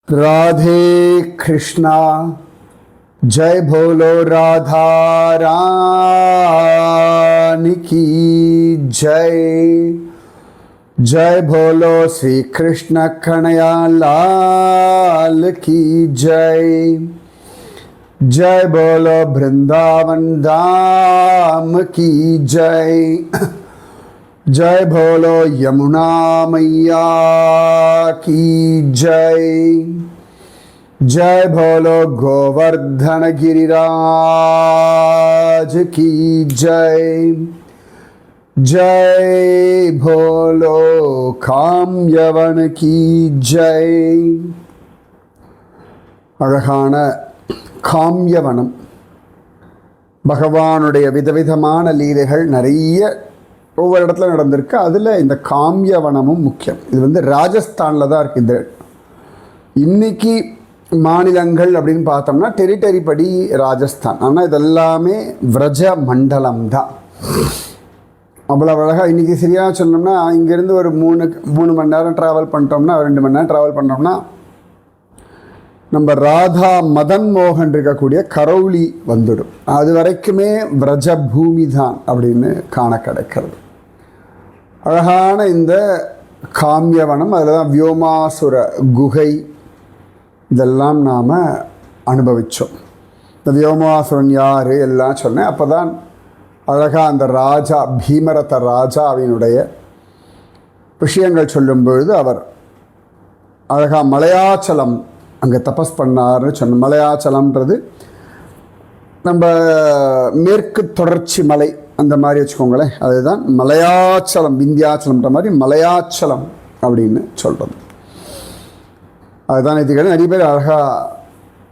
राधे कृष्णा जय भोलो राधा रानी की जय। जय भोलो श्री कृष्ण कन्हैया लाल की जय। जय बोलो वृंदावन धाम की जय। जय बोलो यमुना मैया की जय। जय बोलो गोवर्धन गिरिराज की जय। जय बोलो काम्यवन की जय। அழகான காம்யவனம், பகவானுடைய விதவிதமான லீலைகள் நிறைய ஒவ்வொரு இடத்துல நடந்திருக்கு. அதில் இந்த காம்யவனமும் முக்கியம். இது ராஜஸ்தானில் தான் இருக்குது. இது இன்னைக்கு மாநிலங்கள் அப்படின்னு பார்த்தோம்னா டெரிட்டரி படி ராஜஸ்தான், ஆனால் இதெல்லாமே விரஜ மண்டலம் தான். அவ்வளோ அழகாக இன்றைக்கி சரியாக சொன்னோம்னா இங்கேருந்து ஒரு மூணு மணி நேரம் ட்ராவல் பண்ணிட்டோம்னா 2 மணி நேரம் ட்ராவல் பண்ணோம்னா நம்ம ராதா மதன் மோகன் இருக்கக்கூடிய கரௌலி வந்துடும். அது வரைக்குமே விரஜ பூமி தான் அப்படின்னு காண கிடைக்கிறது. அழகான இந்த காம்யவனம், அதில் தான் வியோமாசுர குகை இதெல்லாம் நாம் அனுபவித்தோம். இந்த வியோமாசுரன் யார் எல்லாம் சொன்னேன். அப்போ தான் அழகாக அந்த ராஜா பீமரத ராஜாவினுடைய விஷயங்கள் சொல்லும் பொழுது அவர் அழகாக மலையாச்சலம் அங்கே தபஸ் பண்ணார்னு சொன்ன. மலையாச்சலம்ன்றது நம்ம மேற்கு தொடர்ச்சி மலை அந்த மாதிரி வச்சுக்கோங்களேன். அதுதான் மலையாச்சலம், விந்தியாச்சலம்ன்ற மாதிரி மலையாச்சலம் அப்படின்னு சொல்கிறது. அதுதான் இதுக்கு நிறைய பேர் அழகாக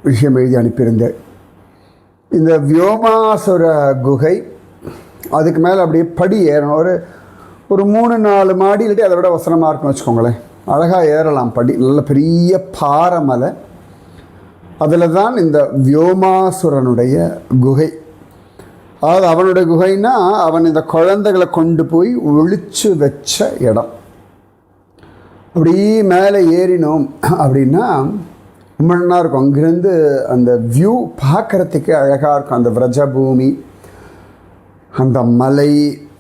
விஷயம் எழுதி அனுப்பியிருந்தேன். இந்த வியோமாசுர குகை, அதுக்கு மேலே அப்படியே படி ஏறணும். ஒரு 3-4 மாடி இல்லாட்டி அதை விட வசனமாக இருக்குன்னு வச்சுக்கோங்களேன். அழகாக ஏறலாம் படி. நல்ல பெரிய பாறைமலை. அதில் தான் இந்த வியோமாசுரனுடைய குகை. அதாவது அவனுடைய குகைன்னா அவன் இந்த குழந்தைகளை கொண்டு போய் ஒழிச்சு வச்ச இடம். அப்படி மேலே ஏறினோம் அப்படின்னா ரொம்ப நல்லா இருக்கும். அங்கேருந்து அந்த வியூ பார்க்குறதுக்கு அழகாக இருக்கும். அந்த விரஜபூமி, அந்த மலை,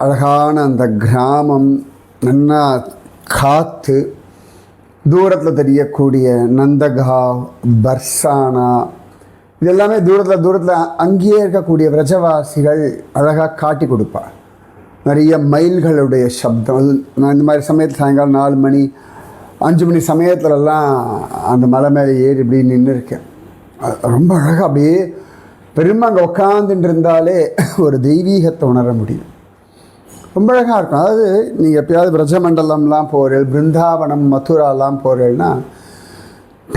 அழகான அந்த கிராமம், நல்லா காற்று, தூரத்தில் தெரியக்கூடிய நந்தகாவ், பர்சானா, இது எல்லாமே தூரத்தில் அங்கேயே இருக்கக்கூடிய விரஜவாசிகள் அழகாக காட்டி கொடுப்பார். நிறைய மயில்களுடைய சப்தம். நான் இந்த மாதிரி சமயத்தில் சாயங்காலம் 4 மணி 5 மணி சமயத்துலலாம் அந்த மலை மேலே ஏறி இப்படி நின்று இருக்கேன். ரொம்ப அழகாக அப்படியே பெருமை அங்கே உட்காந்துட்டு இருந்தாலே ஒரு தெய்வீகத்தை உணர முடியும். ரொம்ப அழகாக இருக்கும். அதாவது நீங்கள் எப்பயாவது பிரஜமண்டலம்லாம் போகிறீர்கள், பிருந்தாவனம், மதுராலாம் போகிறீர்கள்னா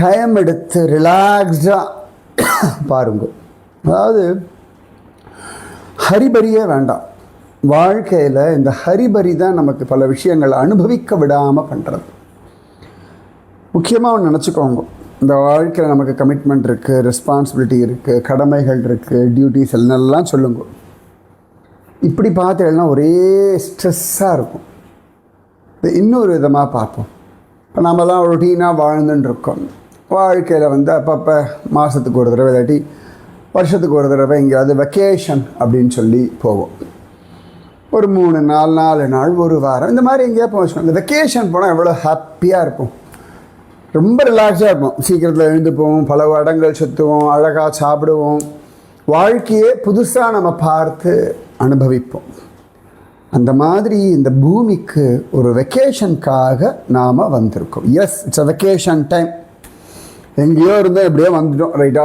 டைம் எடுத்து ரிலாக்ஸ்டாக பாருங்க. அதாவது ஹரிபரியே வேண்டாம். வாழ்க்கையில் இந்த ஹரிபரி தான் நமக்கு பல விஷயங்களை அனுபவிக்க விடாமல் பண்ணுறது. முக்கியமாக ஒன்று நினச்சிக்கோங்க, இந்த வாழ்க்கையில் நமக்கு கமிட்மெண்ட் இருக்குது, ரெஸ்பான்சிபிலிட்டி இருக்குது, கடமைகள் இருக்குது, டியூட்டிஸ் எல்லாம் சொல்லுங்க. இப்படி பார்த்தேன்னா ஒரே ஸ்ட்ரெஸ்ஸாக இருக்கும். இன்னொரு விதமாக பார்ப்போம். இப்போ நம்மலாம் ரொட்டீனாக வாழ்ந்துன்னு இருக்கோம். வாழ்க்கையில் அப்பப்போ மாதத்துக்கு ஒரு தடவை இல்லாட்டி வருஷத்துக்கு ஒரு தடவை எங்கேயாவது வெக்கேஷன் அப்படின்னு சொல்லி போவோம். ஒரு 3 நாள் 4 நாள், ஒரு வாரம், இந்த மாதிரி எங்கேயா போவோம். இந்த வெக்கேஷன் போனால் எவ்வளோ ஹாப்பியாக இருக்கும், ரொம்ப ரிலாக்ஸாக இருக்கும். சீக்கிரத்தில் எழுந்துப்போம், பல இடங்கள் சுற்றுவோம், அழகாக சாப்பிடுவோம், வாழ்க்கையே புதுசாக நம்ம பார்த்து அனுபவிப்போம். அந்த மாதிரி இந்த பூமிக்கு ஒரு வெக்கேஷனுக்காக நாம் வந்திருக்கோம். Yes, it's a vacation time. எங்கேயோ இருந்தால் எப்படியோ வந்துட்டோம், ரைட்டா?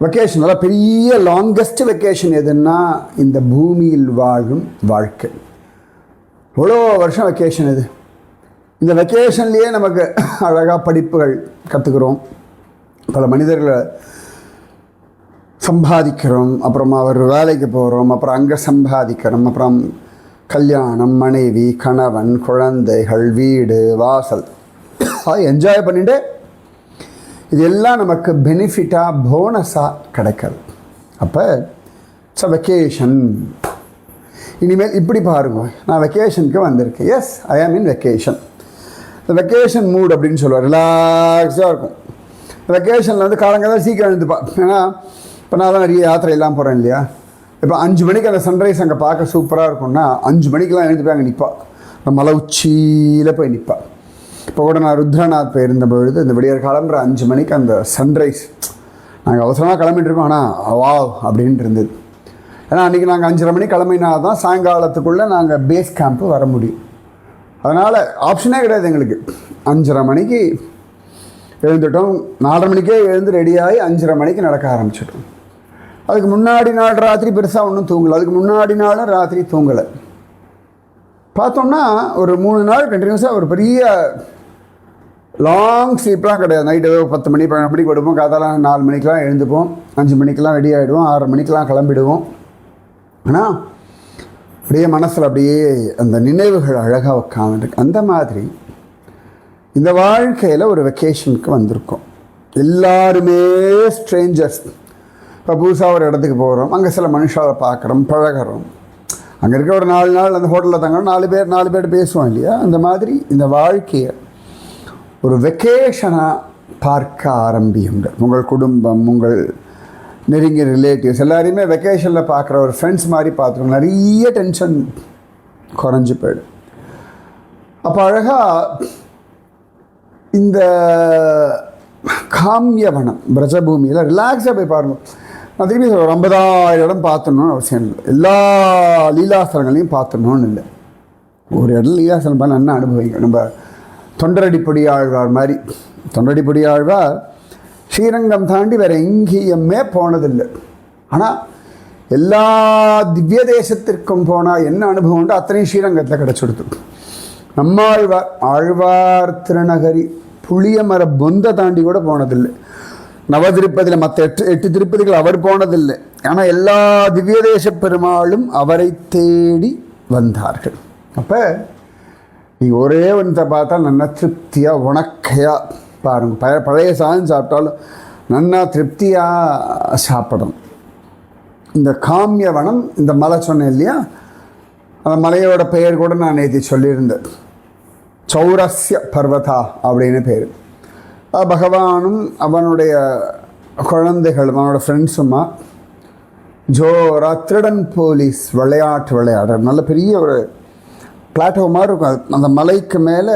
வெக்கேஷன், நல்லா பெரிய லாங்கஸ்ட் வெக்கேஷன் எதுன்னா இந்த பூமியில் வாழும் வாழ்க்கை. எவ்வளோ வருஷம் வெக்கேஷன் இது. இந்த வெக்கேஷன்லேயே நமக்கு அழகாக படிப்புகள் கற்றுக்கிறோம், பல மனிதர்களை சம்பாதிக்கிறோம், அப்புறமா ஒரு வேலைக்கு போகிறோம், அப்புறம் அங்கே சம்பாதிக்கிறோம், அப்புறம் கல்யாணம், மனைவி, கணவன், குழந்தைகள், வீடு வாசல் என்ஜாய் பண்ணிட்டு இது எல்லாம் நமக்கு பெனிஃபிட்டாக போனஸாக கிடைக்கிறது. அப்போ இட்ஸ் அ வெக்கேஷன். இனிமேல் இப்படி பாருங்க, நான் வெக்கேஷனுக்கு வந்திருக்கேன். எஸ், ஐ ஆம் இன் வெக்கேஷன். இந்த வெக்கேஷன் மூட் அப்படின்னு சொல்லுவார். ரிலாக்ஸாக இருக்கும். வெக்கேஷனில் வந்து காலங்காலம் சீக்கிரம் எழுந்துப்பாள். ஏன்னா இப்போ நான் தான் நிறைய யாத்திரையெல்லாம் போகிறேன் இல்லையா. இப்போ 5 மணிக்கு அந்த சன்ரைஸ் அங்கே பார்க்க சூப்பராக இருக்கும்னா 5 மணிக்கெலாம் எழுந்து போய் அங்கே நிற்பாள். அந்த மலை உச்சியில் போய் நிற்பாள். இப்போ கூட நான் ருத்ரநாத் போயிருந்த பொழுது இந்த விடியற் கிளம்புற 5 மணிக்கு அந்த சன்ரைஸ் நாங்கள் அவசரமாக கிளம்பிட்டு இருக்கோம். ஆனால் வாவ் அப்படின்ட்டு இருந்தது. ஏன்னா அன்றைக்கி நாங்கள் 5:30 மணிக்கு கிளம்பினா தான் சாயங்காலத்துக்குள்ளே நாங்கள் பேஸ் கேம்ப்பு வர முடியும். அதனால் ஆப்ஷனே கிடையாது எங்களுக்கு. 5:30 மணிக்கு எழுந்துட்டோம், 4:30 மணிக்கே எழுந்து ரெடியாகி 5:30 மணிக்கு நடக்க ஆரம்பிச்சிட்டோம். அதுக்கு முன்னாடி நாள் ராத்திரி பெருசாக ஒன்றும் தூங்கலை. அதுக்கு முன்னாடி நாளும் ராத்திரி தூங்கலை. பார்த்தோம்னா ஒரு 3 நாள் கண்டினியூஸாக ஒரு பெரிய லாங் ஸ்லீப்லாம் கிடையாது. நைட்டு 10 மணி 12 மணிக்கு படுப்போம், காத்தாலாம் 4 மணிக்கெலாம் எழுந்துப்போம், 5 மணிக்கெலாம் ரெடி ஆகிடுவோம், 6 மணிக்கெலாம் கிளம்பிடுவோம். ஆனால் அப்படியே மனசில் அப்படியே அந்த நினைவுகள் அழகாக உட்காந்துருக்கு. அந்த மாதிரி இந்த வாழ்க்கையில் ஒரு வெக்கேஷனுக்கு வந்திருக்கோம். எல்லாருமே ஸ்ட்ரேஞ்சர்ஸ். இப்போ புதுசாக ஒரு இடத்துக்கு போகிறோம், அங்கே சில மனுஷாவை பார்க்குறோம், பழகிறோம். அங்கே இருக்க ஒரு 4 நாள் அந்த ஹோட்டலில் தங்குறோம், 4 பேர் பேசுவோம் இல்லையா. அந்த மாதிரி இந்த வாழ்க்கையை ஒரு வெக்கேஷனாக பார்க்க ஆரம்பியுங்கள். உங்கள் குடும்பம், உங்கள் நெருங்கிய ரிலேட்டிவ்ஸ் எல்லாரையுமே வெக்கேஷனில் பார்க்குற ஒரு ஃப்ரெண்ட்ஸ் மாதிரி பார்த்துருவோம். நிறைய டென்ஷன் குறைஞ்சி போயிடும். அப்போ அழகாக இந்த காமியவனம் பிரஜபூமியில் ரிலாக்ஸாக போய் பாருங்கள். நான் திரும்பி ஒரு 50,000 இடம் பார்த்துடணும்னு அவசியம் இல்லை. எல்லா லீலாஸ்தலங்களையும் பார்த்துடணும்னு இல்லை. ஒரு இடம் லீலாஸ்தலம் பார்த்து என்ன அனுபவிங்க. நம்ம தொண்டரடிப்பொடி ஆழ்வார் மாதிரி. தொண்டரடிப்பொடி ஆழ்வார் ஸ்ரீரங்கம் தாண்டி வேறு எங்கேயுமே போனதில்லை. ஆனால் எல்லா திவ்ய தேசத்திற்கும் போனால் என்ன அனுபவம் உண்டு அத்தனையும் ஸ்ரீரங்கத்தில் கிடச்சிடுது. நம்மாழ்வார் ஆழ்வார் திருநகரி புளியமர பொந்த தாண்டி கூட போனதில்லை. நவதிருப்பதியில் மற்ற 8 திருப்பதிகள் அவர் போனதில்லை. ஆனால் எல்லா திவ்ய தேச பெருமாளும் அவரை தேடி வந்தார்கள். அப்போ நீங்கள் ஒரே ஒன்றை பார்த்தா நல்லா திருப்தியாக உணக்கையாக பாருங்கள். பழைய சாதம் சாப்பிட்டாலும் நல்லா திருப்தியாக சாப்பிடணும். இந்த காமியவனம், இந்த மலை சொன்னேன் இல்லையா, அந்த மலையோட பெயர் கூட நான் நேற்று சொல்லியிருந்தேன். சௌரஸ்ய பர்வதா அப்படின்னு பேர். பகவானும் அவனுடைய குழந்தைகளும் அவனோட ஃப்ரெண்ட்ஸுமா ஜோரா திருடன் போலீஸ் விளையாடுற நல்ல பெரிய ஒரு பிளாட்டோ மாதிரி இருக்கும். அந்த மலைக்கு மேலே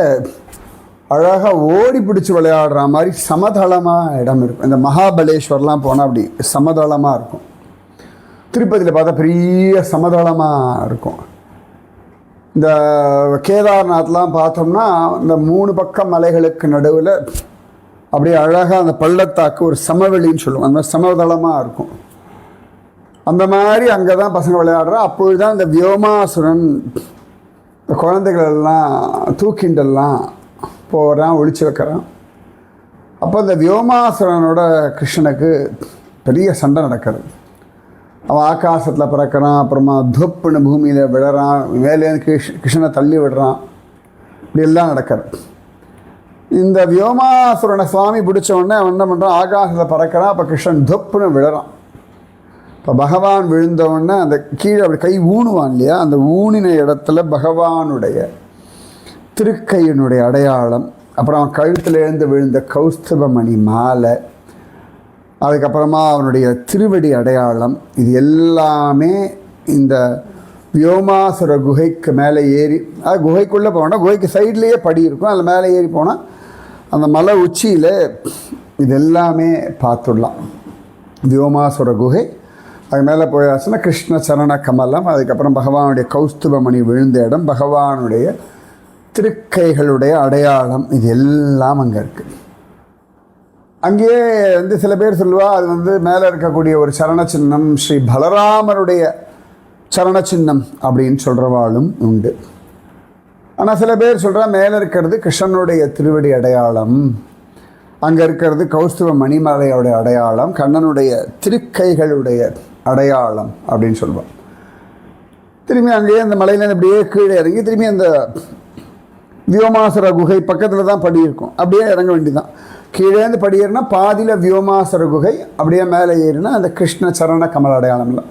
அழகாக ஓடி பிடிச்சி விளையாடுற மாதிரி சமதளமாக இடம் இருக்கும். இந்த மகாபலேஸ்வர்லாம் போனால் அப்படி சமதளமாக இருக்கும். திருப்பதியில் பார்த்தா பெரிய சமதளமாக இருக்கும். இந்த கேதார்நாத்லாம் பார்த்தோம்னா இந்த 3 பக்கம் மலைகளுக்கு நடுவில் அப்படியே அழகாக அந்த பள்ளத்தாக்கு ஒரு சமவெளின்னு சொல்லுவோம். அந்த மாதிரி சமதளமாக இருக்கும். அந்த மாதிரி அங்கே தான் பசங்க விளையாடுறா. அப்பொழுது தான் இந்த வியோமாசுரன் இந்த குழந்தைகளெல்லாம் தூக்கிண்டெல்லாம் போகிறான், ஒழிச்சு வைக்கிறான். அப்போ இந்த வியோமாசுரனோட கிருஷ்ணனுக்கு பெரிய சண்டை நடக்கிறது. அவன் ஆகாசத்தில் பிறக்கிறான், அப்புறமா துப்புன்னு பூமியில் விழறான், மேலேருந்து கிருஷ்ணனை தள்ளி விடுறான். இப்படி எல்லாம் நடக்கிறது. இந்த வியோமாசுரனை சுவாமி பிடிச்ச உடனே அவன் என்ன பண்ணுறான், ஆகாசத்தில் பறக்கிறான். அப்போ கிருஷ்ணன் துப்புன்னு விழறான். இப்போ பகவான் விழுந்தவுடனே அந்த கீழே அப்படி கை ஊனுவான் இல்லையா, அந்த ஊனின இடத்துல பகவானுடைய திருக்கையினுடைய அடையாளம், அப்புறம் அவன் கழுத்தில் எழுந்து விழுந்த கௌஸ்துபமணி மாலை, அதுக்கப்புறமா அவனுடைய திருவடி அடையாளம், இது எல்லாமே இந்த வியோமாசுர குகைக்கு மேலே ஏறி, அது குகைக்குள்ளே போனால் குகைக்கு சைட்லேயே படி இருக்கும், அதில் மேலே ஏறி போனால் அந்த மலை உச்சியில் இது எல்லாமே பார்த்துடலாம். வியோமாசுர குகை, அது மேலே போயாச்சுன்னா கிருஷ்ண சரண கமலம், அதுக்கப்புறம் பகவானுடைய கௌஸ்துபமணி விழுந்த இடம், பகவானுடைய திருக்கைகளுடைய அடையாளம், இது எல்லாம் அங்கே இருக்குது. அங்கேயே சில பேர் சொல்லுவா அது மேலே இருக்கக்கூடிய ஒரு சரண சின்னம் ஸ்ரீ பலராமருடைய சரண சின்னம் அப்படின்னு சொல்கிறவாளும் உண்டு. ஆனால் சில பேர் சொல்கிறா மேலே இருக்கிறது கிருஷ்ணனுடைய திருவடி அடையாளம், அங்கே இருக்கிறது கௌஸ்துவ மணிமலையோட அடையாளம், கண்ணனுடைய திருக்கைகளுடைய அடையாளம் அப்படின்னு சொல்லுவாள். திரும்பி அங்கேயே அந்த மலையிலேருந்து அப்படியே கீழே இறங்கி திரும்பி அந்த வியோமாசுர குகை பக்கத்தில் தான் படி இருக்கும், அப்படியே இறங்க வேண்டியதான். கீழேருந்து படி ஏறினா பாதியில் வியோமாசுர குகை, அப்படியே மேலே ஏறினா அந்த கிருஷ்ண சரண கமல் அடையாளம்லாம்.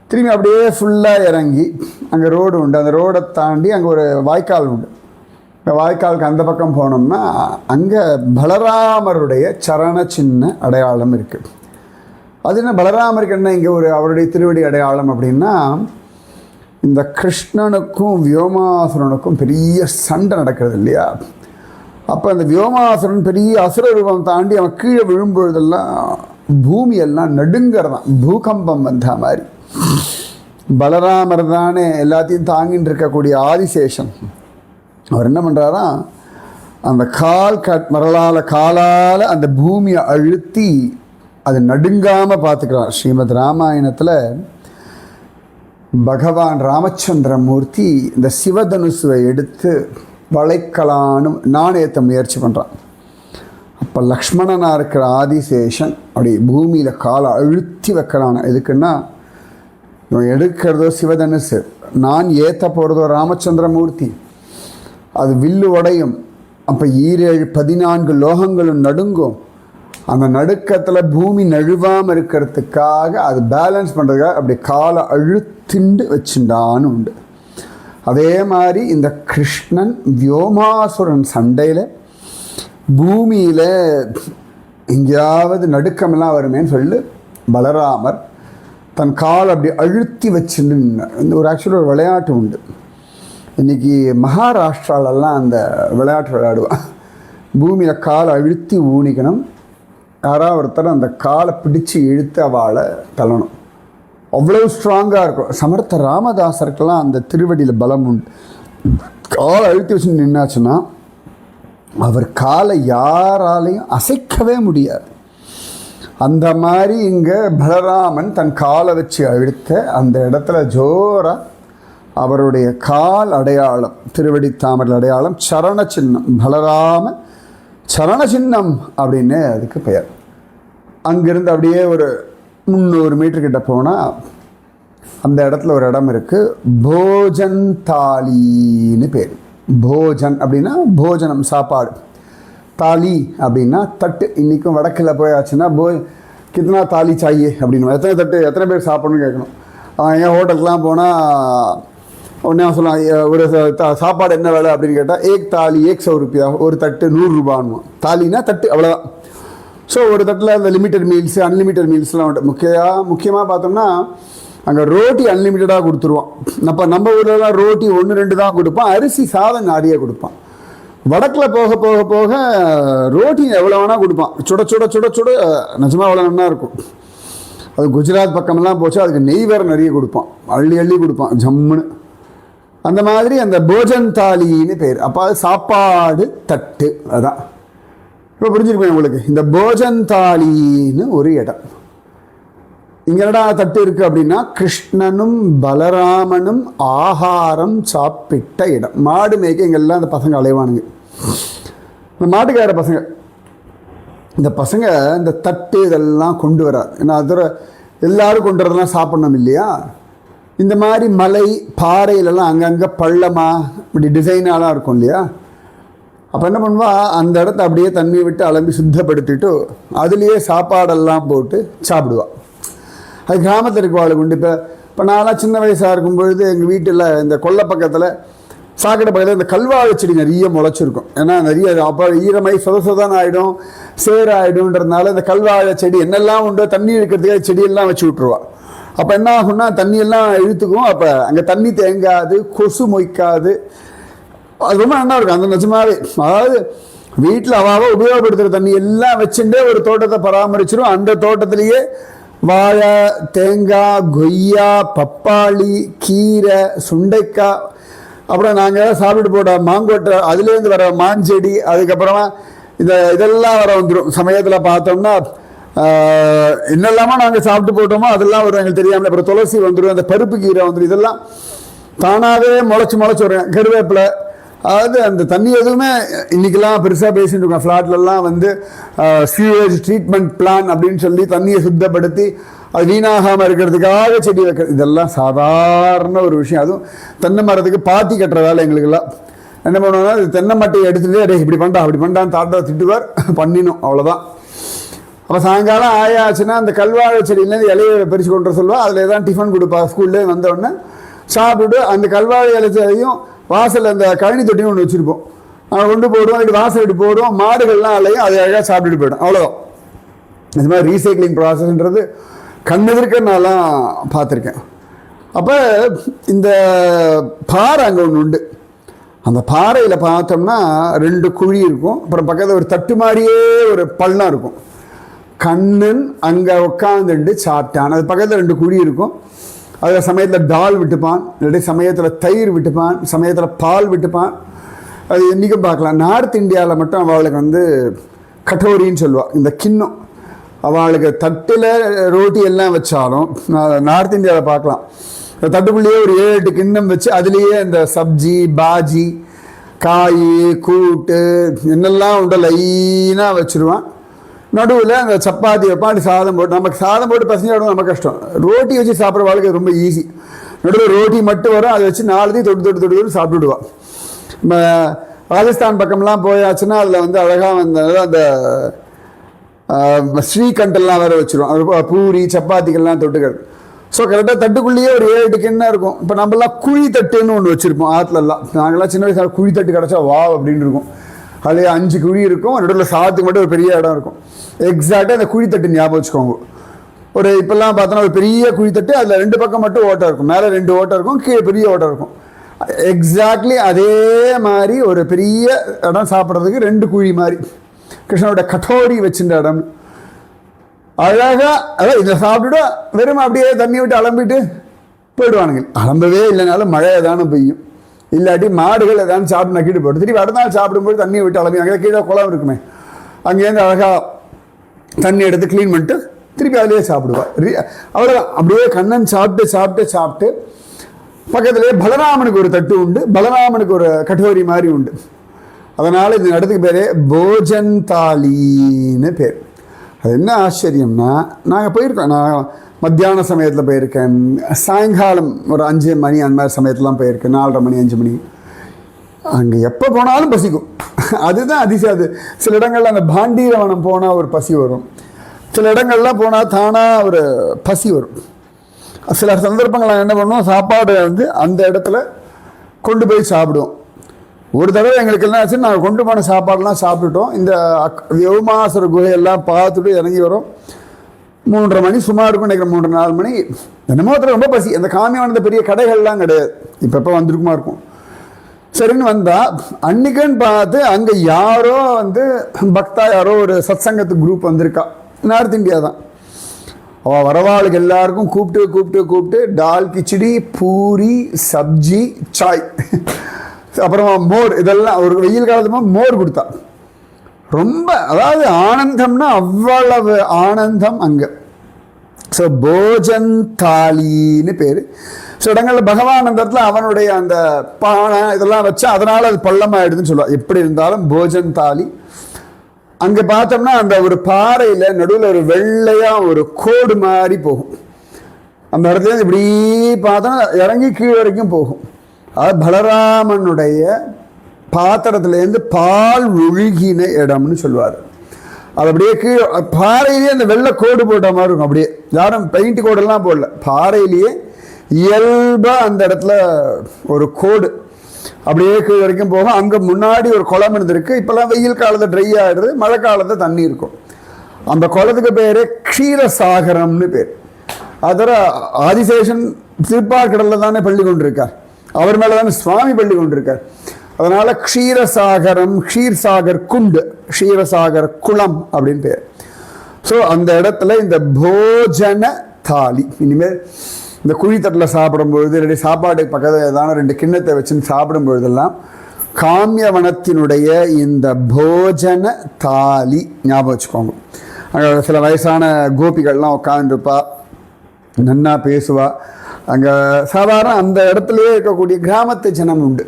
திரும்பி அப்படியே ஃபுல்லாக இறங்கி அங்கே ரோடு உண்டு, அந்த ரோடை தாண்டி அங்கே ஒரு வாய்க்கால் உண்டு. வாய்க்காலுக்கு அந்த பக்கம் போனோம்னா அங்கே பலராமருடைய சரண சின்ன அடையாளம் இருக்குது. அது என்ன பலராமருக்கு என்ன இங்கே ஒரு அவருடைய திருவடி அடையாளம் அப்படின்னா, இந்த கிருஷ்ணனுக்கும் வியோமாசுரனுக்கும் பெரிய சண்டை நடக்கிறது இல்லையா? அப்போ அந்த வியோமாசுரன் பெரிய அசுர ரூபம் தாண்டி அவன் கீழே விழும்பொழுதெல்லாம் பூமியெல்லாம் நடுங்கிறதான், பூகம்பம் வந்த மாதிரி. பலராமர் தானே எல்லாத்தையும் தாங்கின்னு இருக்கக்கூடிய ஆதிசேஷன். அவர் என்ன பண்ணுறாரா, அந்த காலால் அந்த பூமியை அழுத்தி அது நடுங்காமல் பார்த்துக்கிறார். ஸ்ரீமத் ராமாயணத்தில் பகவான் ராமச்சந்திரமூர்த்தி இந்த சிவதனுசுவை எடுத்து வளைக்கலான்னு நாணயத்தை முயற்சி பண்ணுறான். அப்போ லக்ஷ்மணனாக இருக்கிற ஆதிசேஷன் அப்படி பூமியில் காலை அழுத்தி வைக்கிறான். எதுக்குன்னா, இவன் எடுக்கிறதோ சிவதனுசு, நான் ஏற்ற போகிறதோ ராமச்சந்திரமூர்த்தி. அது வில்லு உடையும். அப்போ 14 லோகங்களும் நடுங்கும். அந்த நடுக்கத்தில் பூமி நழுவாமல் இருக்கிறதுக்காக அது பேலன்ஸ் பண்ணுறதுக்காக அப்படி காலை அழுத்திண்டு வச்சுட்டான்னு உண்டு. அதே மாதிரி இந்த கிருஷ்ணன் வியோமாசுரன் சண்டையில் பூமியில் எங்கேயாவது நடுக்கமெல்லாம் வருமேன்னு சொல்லி பலராமர் தன் கால் அப்படி அழுத்தி வச்சுன்னு இந்த ஒரு ஆக்சுவலாக ஒரு விளையாட்டு உண்டு. இன்றைக்கி மகாராஷ்டிராலெல்லாம் அந்த விளையாட்டு விளையாடுவான். பூமியில் காலை அழுத்தி ஊனிக்கணும். யாராவது ஒருத்தர் அந்த காலை பிடிச்சி இழுத்து அவளை தள்ளணும். அவ்வளவு ஸ்ட்ராங்காக இருக்கும். சமர்த்த ராமதாசருக்கெல்லாம் அந்த திருவடியில் பலம் உண்டு. காலை அழுத்தி வச்சு நின்னாச்சுன்னா அவர் காலை யாராலையும் அசைக்கவே முடியாது. அந்த மாதிரி இங்கே பலராமன் தன் காலை வச்சு அழுத்த அந்த இடத்துல ஜோராக அவருடைய கால் அடையாளம், திருவடி தாமரை அடையாளம், சரண சின்னம், பலராம சரண சின்னம் அப்படின்னு அதுக்கு பெயர். அங்கிருந்து அப்படியே ஒரு 300 மீட்டர் கிட்ட போனால் அந்த இடத்துல ஒரு இடம் இருக்குது, போஜன் தாலின்னு பேர். போஜன் அப்படின்னா போஜனம், சாப்பாடு. தாலி அப்படின்னா தட்டு. இன்றைக்கும் வடக்கில் போயாச்சுன்னா கித்தனா தாலி சாயே அப்படின்னு, எத்தனை தட்டு, எத்தனை பேர் சாப்பிடணும்னு கேட்கணும். ஏன் ஹோட்டலுக்குலாம் போனால் உடனே சொல்லலாம், ஒரு சாப்பாடு என்ன வேலை அப்படின்னு கேட்டால், ஏக் தாலி 100 ரூபாய், ஒரு தட்டு 100 ரூபான்னு. தாலினா தட்டு, அவ்வளோதான். ஸோ ஒரு தட்டில் அந்த லிமிட்டட் மீல்ஸு, அன்லிமிட்டட் மீல்ஸ்லாம் உண்டு. முக்கியமாக பார்த்தோம்னா அங்கே ரோட்டி அன்லிமிட்டடாக கொடுத்துருவான். நம்ம ஊர்லலாம் ரோட்டி 1-2 தான் கொடுப்பான், அரிசி சாதம் நிறைய கொடுப்பான். வடக்கில் போக போக போக ரோட்டி எவ்வளோ வேணால் கொடுப்பான், சுட சுட சுட சுட, நிஜமாக அவ்வளோ நல்லா இருக்கும். அது குஜராத் பக்கமெல்லாம் போச்சு, அதுக்கு நெய் வேறு நிறைய கொடுப்பான், அள்ளி அள்ளி கொடுப்பான் ஜம்முன்னு. அந்த மாதிரி அந்த போஜன் தாலின்னு பேர். அப்போ அது சாப்பாடு தட்டு, அதான். இப்போ புரிஞ்சிருப்பேன் உங்களுக்கு. இந்த போஜன் தாலின்னு ஒரு இடம். இங்கே என்னடா தட்டு இருக்குது அப்படின்னா, கிருஷ்ணனும் பலராமனும் ஆகாரம் சாப்பிட்ட இடம். மாடு மேய்க்க இங்கெல்லாம் அந்த பசங்க அலைவானுங்க, இந்த மாட்டுக்கார பசங்க. இந்த பசங்க இந்த தட்டு இதெல்லாம் கொண்டு வராது. ஏன்னா அதோட எல்லோரும் கொண்டு வரதெல்லாம் சாப்பிட்ணும் இல்லையா. இந்த மாதிரி மலை பாறையிலலாம் அங்கங்கே பள்ளமாக இப்படி டிசைனாலாம் இருக்கும் இல்லையா. அப்போ என்ன பண்ணுவா, அந்த இடத்த அப்படியே தண்ணி விட்டு அலம்பி சுத்தப்படுத்திட்டு அதுலேயே சாப்பாடெல்லாம் போட்டு சாப்பிடுவாள். அது கிராமத்தில் இருக்கவாளுக்கு உண்டு. இப்போ நான்லாம் சின்ன வயசாக இருக்கும் பொழுது எங்கள் வீட்டில் இந்த கொல்லை பக்கத்தில் சாக்கடை பக்கத்தில் இந்த கல்வாழை செடி நிறைய முளைச்சிருக்கும். ஏன்னா நிறைய அப்போ ஈரமை சொதசொதான் ஆகிடும், சேராயிடும்ன்றதுனால இந்த கல்வாழை செடி என்னெல்லாம் உண்டோ தண்ணி இழுக்கிறதுக்காக செடியெல்லாம் வச்சு விட்ருவா. அப்போ என்ன ஆகும்னா தண்ணியெல்லாம் இழுத்துக்கும். அப்போ அங்கே தண்ணி தேங்காது, கொசு மொய்க்காது, அது ரொம்ப நல்லா இருக்கும். அந்த நிஜமாவே, அதாவது வீட்டில் அவாவோ உபயோகப்படுத்துகிற தண்ணி எல்லாம் வச்சுட்டே ஒரு தோட்டத்தை பராமரிச்சிடும். அந்த தோட்டத்திலேயே வாழை, தேங்காய், கொய்யா, பப்பாளி, கீரை, சுண்டைக்காய், அப்புறம் நாங்கள் சாப்பிட்டு போட மாங்கொட்டை, அதுலேருந்து வர மாஞ்செடி, அதுக்கப்புறமா இதெல்லாம் வர வந்துடும். சமயத்தில் பார்த்தோம்னா என்னெல்லாமோ நாங்கள் சாப்பிட்டு போட்டோமோ அதெல்லாம் வரும் எங்களுக்கு தெரியாமல். அப்புறம் துளசி வந்துடும், அந்த பருப்பு கீரை வந்துடும். இதெல்லாம் தானாகவே முளைச்சி வருவேன். கருவேப்பிலை, அதாவது அந்த தண்ணி எதுவுமே இன்றைக்கெல்லாம் பெருசாக பேசிட்டு இருக்கோம். ஃப்ளாட்லலாம் சீவேஜ் ட்ரீட்மெண்ட் பிளான் அப்படின்னு சொல்லி தண்ணியை சுத்தப்படுத்தி அது வீணாகாமல் இருக்கிறதுக்காக செடி வைக்கிறது. இதெல்லாம் சாதாரண ஒரு விஷயம். அதுவும் தென்னை மரத்துக்கு பாத்தி கட்டுற வேலை எங்களுக்கெல்லாம். என்ன பண்ணுவோம்னா, தென்னை மட்டையை எடுத்துகிட்டு இப்படி பண்ணா அப்படி பண்ணான்னு தாத்தா திட்டுவார், பண்ணினோம், அவ்வளோதான். அப்போ சாயங்காலம் ஆயாச்சுன்னா அந்த கல்வாழை செடியிலேருந்து இலையை பறித்து கொண்டு வர சொல்லுவா. அதில் தான் டிஃபன் கொடுப்பா. ஸ்கூல்லே வந்தோடனே சாப்பிட்டுட்டு அந்த கல்வாழை இலைச்சையும் வாசலில் அந்த கழனி தொட்டியும் ஒன்று வச்சுருப்போம். அவன் கொண்டு போடுவோம், அதுக்கு வாசல் விட்டு போடுவோம், மாடுகள்லாம் அலையும், அதை அழகாக சாப்பிட்டுட்டு போயிடும், அவ்வளோதான். இது மாதிரி ரீசைக்ளிங் ப்ராசஸ்ன்றது கண்ணெதிர்க்க நான்லாம் பார்த்துருக்கேன். அப்போ இந்த பாறை அங்கே ஒன்று உண்டு. அந்த பாறையில் பார்த்தோம்னா 2 குழி இருக்கும், அப்புறம் பக்கத்தில் ஒரு தட்டு மாதிரியே ஒரு பள்ளம் இருக்கும். கண்ணன் அங்கே உட்காந்துட்டு சாப்பிட்டான். அது பக்கத்தில் 2 குழி இருக்கும். அதில் சமயத்தில் டால் விட்டுப்பான், இல்லாட்டி சமயத்தில் தயிர் விட்டுப்பான், சமயத்தில் பால் விட்டுப்பான். அது என்றைக்கும் பார்க்கலாம். நார்த் இந்தியாவில் மட்டும் அவளுக்கு வந்து கட்டோரின்னு சொல்லுவாள், இந்த கிண்ணம். அவளுக்கு தட்டில் ரோட்டி எல்லாம் வச்சாலும் நார்த் இந்தியாவில் பார்க்கலாம், இந்த தட்டுக்குள்ளேயே ஒரு 7-8 கிண்ணம் வச்சு அதுலேயே இந்த சப்ஜி பாஜி காய் கூட்டு என்னெல்லாம் உண்டு லைனாக வச்சுருவான். நடுவில் அந்த சப்பாத்தி வைப்பான், சாதம் போட்டு. நமக்கு சாதம் போட்டு பசங்க நம்ம கஷ்டம், ரோட்டி வச்சு சாப்பிட்ற வாழ்க்கை ரொம்ப ஈஸி. நடுவில் ரோட்டி மட்டும் வரும், அதை வச்சு 4 தொட்டு சாப்பிட்டுடுவான். நம்ம ராஜஸ்தான் பக்கம்லாம் போயாச்சுன்னா அதில் வந்து அழகாக வந்து அந்த ஸ்ரீகண்டெல்லாம் வேறு வச்சுருவோம், அது பூரி சப்பாத்திகள்லாம் தொட்டுக்கிறது. ஸோ கரெக்டாக தட்டுக்குள்ளேயே ஒரு 7-8 கிண்ணம் இருக்கும். இப்போ நம்மளாம் குழி தட்டுன்னு ஒன்று வச்சுருப்போம் ஆற்றுலலாம். நாங்கள்லாம் சின்ன வயசில் குழி தட்டு கிடச்சா வா அப்படின்னு இருக்கும். அதுலேயே 5 குழி இருக்கும், நடுவில் சாதத்துக்கு மட்டும் ஒரு பெரிய இடம் இருக்கும். எக்ஸாக்டாக அந்த குழித்தட்டு ஞாபகம் வச்சுக்கோங்க. ஒரு இப்போல்லாம் பார்த்தோன்னா ஒரு பெரிய குழித்தட்டு, அதில் 2 பக்கம் மட்டும் ஓட்டை இருக்கும், மேலே 2 ஓட்டை இருக்கும், கீழே பெரிய ஓட்டை இருக்கும். எக்ஸாக்ட்லி அதே மாதிரி ஒரு பெரிய இடம் சாப்பிட்றதுக்கு 2 குழி மாதிரி கிருஷ்ணனோட கட்டோரி வச்சுட்ட இடம். அழகாக அதான் இதை சாப்பிட்டுட்டு வெறும் அப்படியே தண்ணி விட்டு அலம்பிட்டு போயிடுவானுங்க. அலம்பவே இல்லைனாலும் மழை ஏதானு பெய்யும், இல்லாட்டி மாடுகள் ஏதாவது சாப்பிட்டு நக்கிட்டு போய்ட்டு திருப்பி அடுத்த நாள் சாப்பிடும்போது தண்ணியை விட்டு அலம்பி. அங்கே கீழே குளம் இருக்குமே, அங்கேருந்து அழகாக தண்ணி எடுத்து க்ளீன் பண்ணிட்டு திருப்பி அதிலேயே சாப்பிடுவாள். அவ்வளோதான். அப்படியே கண்ணன் சாப்பிட்டு பக்கத்துலேயே பலராமனுக்கு ஒரு தட்டு உண்டு, பலராமனுக்கு ஒரு கட்டோரி மாதிரி உண்டு. அதனால் இந்த இடத்துக்கு பேர் போஜன் தாலின்னு பேர். அது என்ன ஆச்சரியம்னா, நாங்கள் போயிருக்கோம், நான் மத்தியான சமயத்தில் போயிருக்கேன், சாயங்காலம் ஒரு 5 மணி அந்த மாதிரி சமயத்துலாம் போயிருக்கேன், 4:30 மணி 5 மணி. அங்கே எப்போ போனாலும் பசிக்கும், அதுதான் அதிசயம். அது சில இடங்களில் அந்த பாண்டீரவனம் போனால் ஒரு பசி வரும், சில இடங்கள்லாம் போனால் தானாக ஒரு பசி வரும். சில சந்தர்ப்பங்கள் என்ன பண்ணுவோம், சாப்பாடு வந்து அந்த இடத்துல கொண்டு போய் சாப்பிடுவோம். ஒரு தடவை எங்களுக்கு என்ன ஆச்சு, நாங்கள் கொண்டு போன சாப்பாடுலாம் சாப்பிட்டுட்டோம். இந்த யோமாசுர குகையெல்லாம் பார்த்துட்டு இறங்கி வரோம். 3:30 மணி சுமார் இருக்கும் நினைக்கிறேன், 3-4 மணி. என்னமோ ரொம்ப பசி. அந்த காமியானது பெரிய கடைகள்லாம் கிடையாது, இப்போ வந்திருக்குமா இருக்கும். சரின்னு வந்தால் அன்னைக்குன்னு பார்த்து அங்கே யாரோ வந்து பக்தா யாரோ ஒரு சத்சங்கத்து குரூப் வந்திருக்கா, நார்த் இந்தியா தான். அவள் வரவாளுக்கு எல்லாருக்கும் கூப்பிட்டு டால் கிச்சடி பூரி சப்ஜி சாய் அப்புறமா மோர், இதெல்லாம் ஒரு வெயில் காலத்துமா மோர் கொடுத்தா. ரொம்ப அதாவது ஆனந்தம்னா அவ்வளவு ஆனந்தம் அங்கே. ஸோ போஜன் தாலின்னு பேர். ஸோ இடங்களில் பகவான் அந்த இடத்துல அவனுடைய அந்த பானை இதெல்லாம் வச்சா அதனால் அது பள்ளமாயிடுதுன்னு சொல்லுவாள். எப்படி இருந்தாலும் போஜன் தாலி. அங்கே பார்த்தோம்னா அந்த ஒரு பாறையில் நடுவில் ஒரு வெள்ளையாக ஒரு கோடு மாதிரி போகும். அந்த இடத்துல இப்படி பார்த்தோன்னா இறங்கி கீழே வரைக்கும் போகும். அது பலராமனுடைய பாத்திரத்துலேருந்து பால் ஒழுகின இடம்னு சொல்லுவார். அது அப்படியே கீழே பாறையிலேயே அந்த வெள்ளை கோடு போட்ட மாதிரி இருக்கும். அப்படியே யாரும் பெயிண்ட் கோடெல்லாம் போடல, பாறையிலேயே இயல்பாக அந்த இடத்துல ஒரு கோடு அப்படியே கீழே வரைக்கும் போகும். அங்கே முன்னாடி ஒரு குளம் இருந்திருக்கு. இப்போல்லாம் வெயில் காலத்தை ட்ரை ஆகிடுது, மழை காலத்தை தண்ணி இருக்கும். அந்த குளத்துக்கு பேர் க்ஷீரசாகரம்னு பேர். அதர ஆதிசேஷன் திருப்பார்கடலில் தானே பள்ளி கொண்டிருக்கார், அவர் மேலே தானே சுவாமி பள்ளி கொண்டிருக்கார். அதனால் க்ஷீரசாகரம், க்ஷீர்சாகர் குண்டு, க்ஷீரசாகர் குளம் அப்படின்னு பேர். ஸோ அந்த இடத்துல இந்த போஜன தாலி, இனிமேல் இந்த குழித்தட்டில் சாப்பிடும்பொழுது இல்லாட்டி சாப்பாடு பக்கத்தில் ஏதான 2 கிண்ணத்தை வச்சுன்னு சாப்பிடும்பொழுதெல்லாம் காமியவனத்தினுடைய இந்த போஜன தாலி ஞாபகம் வச்சுக்கோங்க. அங்கே சில வயசான கோபிகள்லாம் உட்காந்துருப்பா, நன்னா பேசுவா. அங்கே சாதாரண அந்த இடத்துலையே இருக்கக்கூடிய கிராமத்து ஜனம் உண்டு.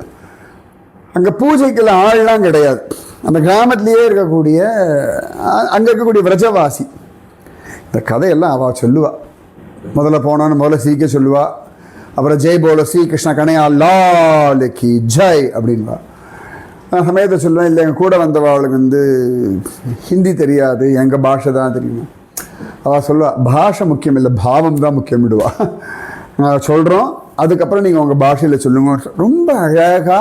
அங்கே பூஜைக்கெல்லாம் ஆள்லாம் கிடையாது. அந்த கிராமத்திலேயே இருக்கக்கூடிய அங்கே இருக்கக்கூடிய விரஜவாசி இந்த கதையெல்லாம் அவள் சொல்லுவாள். முதல்ல போனோன்னு முதல்ல சீக்க சொல்லுவா, அப்புறம் ஜெய் போல ஸ்ரீகிருஷ்ண கணையா லால் கி ஜெய் அப்படின்வா. நான் சமயத்தை சொல்லுவேன், இல்லை எங்கள் கூட வந்தவாளுக்கு வந்து ஹிந்தி தெரியாது, எங்கள் பாஷை தான் தெரியுமா. அவள் சொல்லுவா, பாஷை முக்கியம் இல்லை, பாவம் தான் முக்கியம் விடுவா. நாங்கள் சொல்கிறோம், அதுக்கப்புறம் நீங்கள் உங்கள் பாஷையில் சொல்லுங்க. ரொம்ப அழகாக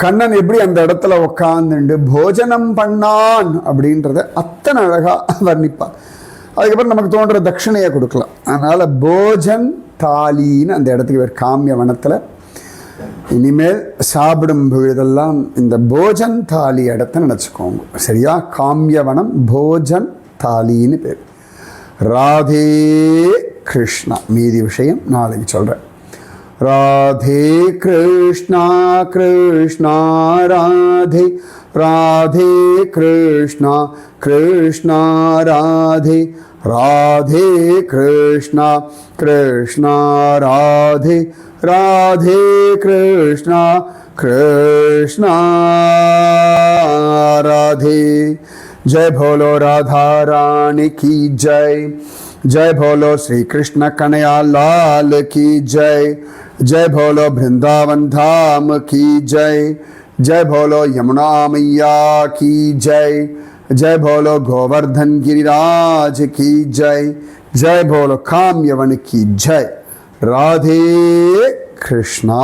கண்ணன் எப்படி அந்த இடத்துல உக்காந்துண்டு போஜனம் பண்ணான் அப்படின்றத அத்தனை அழகா வர்ணிப்பார். அதுக்கப்புறம் நமக்கு தோன்ற தட்சிணையை கொடுக்கலாம். அதனால போஜன் தாலின்னு அந்த இடத்துக்கு பேர் காமிய வனத்தில். இனிமேல் சாப்பிடும் பொழுதெல்லாம் இந்த போஜன் தாலி இடத்த நினச்சிக்கோங்க, சரியா? காமியவனம் போஜன் தாலின்னு பேர். ராதே கிருஷ்ணா. மீதி விஷயம் நாளைக்கு சொல்கிறேன். ராதே கிருஷ்ணா கிருஷ்ணா ராதே, ராதே கிருஷ்ணா கிருஷ்ணா ராதே, ராதே கிருஷ்ணா கிருஷ்ணா ராதே, ராதே கிருஷ்ணா கிருஷ்ணா ராதே. जय भोलो राधा रानी की जय, जय भोलो श्री कृष्ण कन्हैया लाल की जय, जय भोलो वृंदावन धाम की जय, जय भोलो यमुना मैया की जय, जय भोलो गोवर्धन गिरिराज की जय, जय भोलो काम्यवन की जय. राधे कृष्णा.